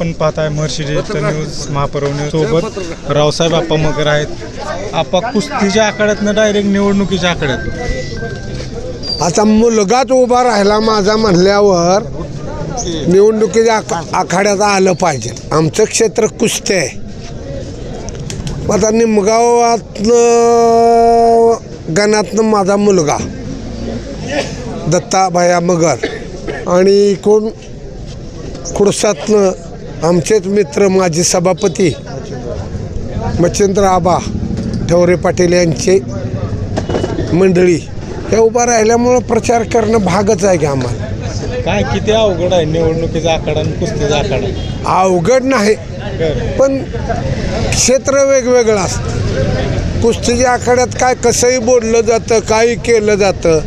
आपण पाहताय महर्षी digital news महापर्व न्यूज सोबत रावसाहेब आप्पा मगर आहेत. आप्पा कुस्तीच्या आखाड्यातनं डायरेक्ट निवडणुकीच्या आखाड्यात आता मुलगाच उभा राहिला माझा म्हणल्यावर निवडणुकीच्या आखाड्यात आलं पाहिजे. आमचं क्षेत्र कुस्ती आहे. आता निमगावातनं गणातनं माझा मुलगा दत्ताभाया मगर आणि कोण खुडसातनं आमचेच मित्र माजी सभापती मच्छिंद्र आबा ठवरे पाटील यांचे मंडळी हे उभा राहिल्यामुळं प्रचार करणं भागच आहे की आम्हाला. काय किती अवघड आहे निवडणुकीचा आखाडा आणि कुस्तीचा आखाडा? अवघड नाही, पण क्षेत्र वेगवेगळं असतं. कुस्तीच्या आखाड्यात काय कसंही बोललं जातं, काही केलं जातं.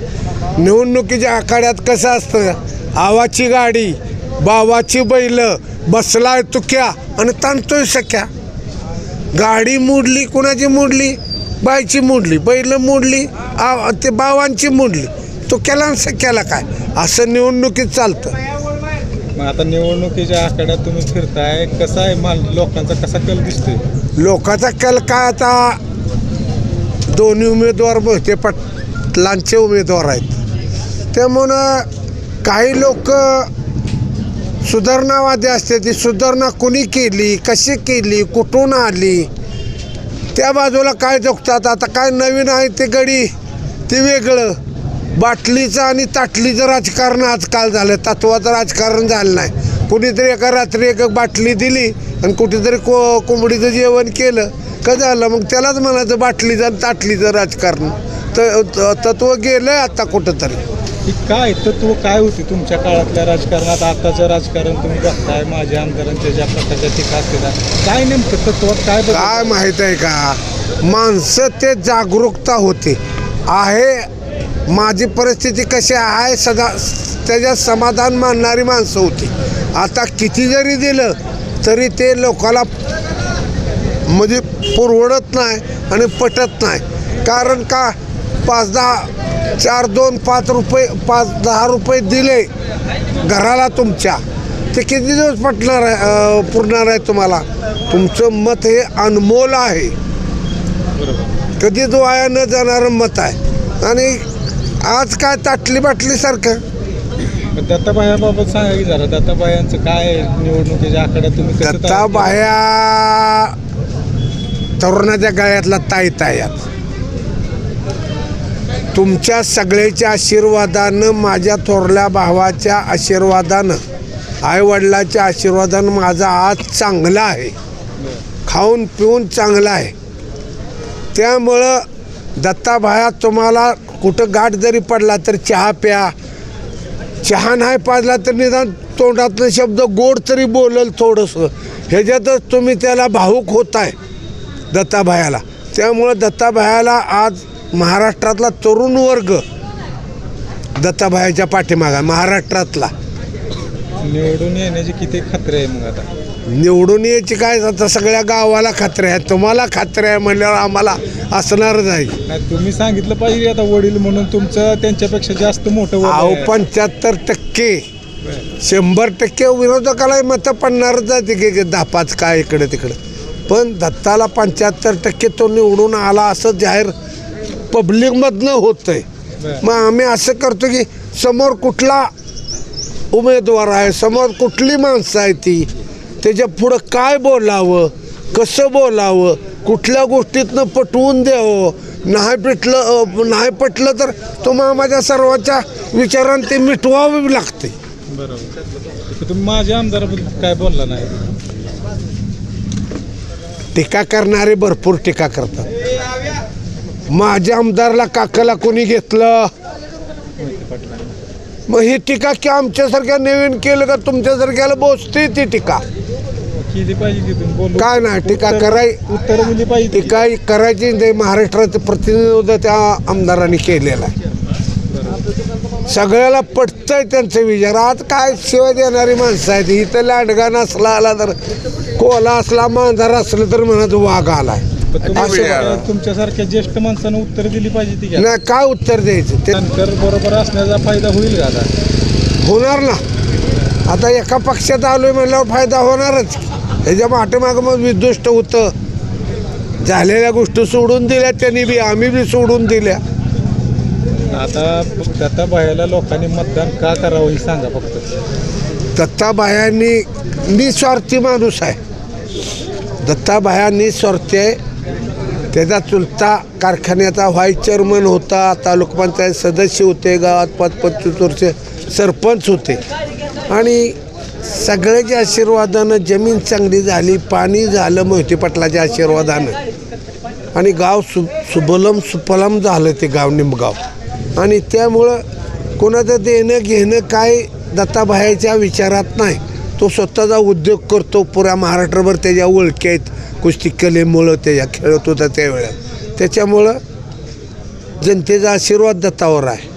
निवडणुकीच्या आखाड्यात कसं असतं, आवाची गाडी बावाची बैल बसलाय तुक्या आणि ताणतोय सख्या. गाडी मोडली, कुणाची मोडली? बायची मोडली, बैल मोडली, ते बावांची मोडली. तुक्याला आणि सख्याला काय, असं निवडणुकीत चालतं. मग आता निवडणुकीच्या आखाड्यात तुम्ही फिरताय, कसा आहे लोकांचा कसा कल दिसतोय? लोकांचा कल काय, आता दोन्ही उमेदवार मोहिते पाटलांचे उमेदवार आहेत. त्यामुळं काही लोक सुधारणावादी असते. ती सुधारणा कोणी केली, कशी केली, कुठून आली, त्या बाजूला काय जगतात. आता काय नवीन आहे ते गडी ते वेगळं. बाटलीचं आणि ताटलीचं राजकारण आजकाल झालं, तत्वाचं राजकारण झालं नाही. कुणीतरी एका रात्री एक बाटली दिली आणि कुठेतरी कोंबडीचं जेवण केलं का झालं, मग त्यालाच म्हणायचं बाटलीचं आणि ताटलीचं राजकारण. तत्व गेलं आता कुठंतरी. काय तत्व काय होती तुमच्या काळातल्या राजकारणात, आताचं राजकारण तुम्ही बघताय, माझ्या आमदारांच्या ज्या प्रकारच्या टीका असतात, काय नेमकं तत्वात काय माहीत आहे का? माणसं ते जागरूकता होते आहे. माझी परिस्थिती कशी आहे सदा त्याच्यात समाधान मानणारी माणसं होती. आता किती जरी दिलं तरी ते लोकाला म्हणजे परवडत नाही आणि पटत नाही. कारण का 5-10 4-2 5 रुपये 5-10 रुपये दिले घराला तुमच्या, ते किती दिवस पटणार आहे, पुरणार आहे तुम्हाला? तुमचं मत हे अनमोल आहे, कधीच वाया न जाणारं मत आहे. आणि आज काय ताटली बाटलीसारखं. दत्ताबायाबाबत सांगा की जरा, दत्ताबायांचं काय निवडणुकीच्या आखाड्यात तुम्ही? दत्ताबाया तरुणाच्या गळ्यातला ताईत. तुमच्या सगळ्याच्या आशीर्वादानं, माझ्या थोरल्या भावाच्या आशीर्वादानं, आईवडिलाच्या आशीर्वादानं माझा आज चांगला आहे, खाऊन पिऊन चांगला आहे. त्यामुळं दत्ताभाया तुम्हाला कुठं गाठ जरी पडला तर चहा प्या. चहा नाही पाजला तर निदान तोंडातनं शब्द गोड तरी बोलल थोडंसं, ह्याच्यातच तुम्ही त्याला भावूक होताय दत्ताभायाला. त्यामुळं दत्ताभायाला आज महाराष्ट्रातला तरुण वर्ग दत्ताभायाच्या पाठीमागा, महाराष्ट्रातला. निवडून येण्याची किती खात्री आहे मग आता? निवडून यायची काय, आता सगळ्या गावाला खात्री आहे. तुम्हाला खात्री आहे म्हणल्यावर आम्हाला असणारच आहे. तुम्ही सांगितलं पाहिजे आता वडील म्हणून, तुमचं त्यांच्यापेक्षा जास्त मोठं. 75% 100% विरोधकाला मतं पडणारच आहे की 10-5 काय इकडे तिकडे. पण दत्ताला 75% तो निवडून आला असं जाहीर पब्लिकमधनं होतं आहे. मग आम्ही असं करतो की समोर कुठला उमेदवार आहे, समोर कुठली माणसं आहे, ती त्याच्या पुढं काय बोलावं, कसं बोलावं, कुठल्या गोष्टीतनं पटवून द्यावं. नाही पटलं तर तुम्हाला माझ्या सर्वांच्या विचारांनी ते मिटवावे लागते. बरोबर. तुम्ही माझ्या आमदाराबद्दल काय बोलला नाही? टीका करणारे भरपूर टीका करतात. माझ्या आमदारला काकाला कोणी घेतलं? मग ही टीका की आमच्यासारख्या नवीन केलं का तुमच्यासारख्याला बोचते ती टीका? काय नाही, टीका उत्तर दिली पाहिजे. टीका करायची नाही. महाराष्ट्राचं प्रतिनिधित्व त्या आमदारांनी केलेलं आहे. सगळ्याला पटतंय त्यांचे विचार. आज काय सेवा देणारी माणसं आहेत. इथं लांडगा नसला आला तर, कोला असला मांजर असलं तर म्हणत वाघ आलाय. तुमच्यासारख्या ज्येष्ठ माणसानं उत्तर दिली पाहिजे ती. नाही, काय उत्तर द्यायचं ते बरोबर असण्याचा फायदा होईल का आता? होणार ना. आता एका पक्षात आलोय म्हणल्यावर फायदा होणारच. ह्याच्या पाठीमागं मग विद्वेष्ट होतं. झालेल्या गोष्टी सोडून दिल्या त्यांनी बी, आम्ही बी सोडून दिल्या. आता दत्ताभायाला लोकांनी मतदान का करावं हे सांगा फक्त. दत्ताभायांनी निस्वार्थी माणूस आहे. दत्ताभाया निस्वार्थी आहे. त्याचा चुलता कारखान्याचा व्हाईस चेअरमन होता, तालुका पंचायत सदस्य होते, गावात 5-25 वर्ष सरपंच होते. आणि सगळ्याच्या आशीर्वादानं जमीन चांगली झाली, पाणी झालं मोहिते पाटलाच्या आशीर्वादानं. आणि गाव सुबलम सुपलम झालं ते गाव, निमगाव. आणि त्यामुळं कोणाचं देणं घेणं काय दत्ताभायाच्या विचारात नाही. तो स्वतःचा उद्योग करतो. पुऱ्या महाराष्ट्रभर त्याच्या ओळखी आहेत. कुस्ती कलेमुळं त्याच्या खेळत होता त्यावेळेला. त्याच्यामुळं जनतेचा आशीर्वाद दत्तावर आहे.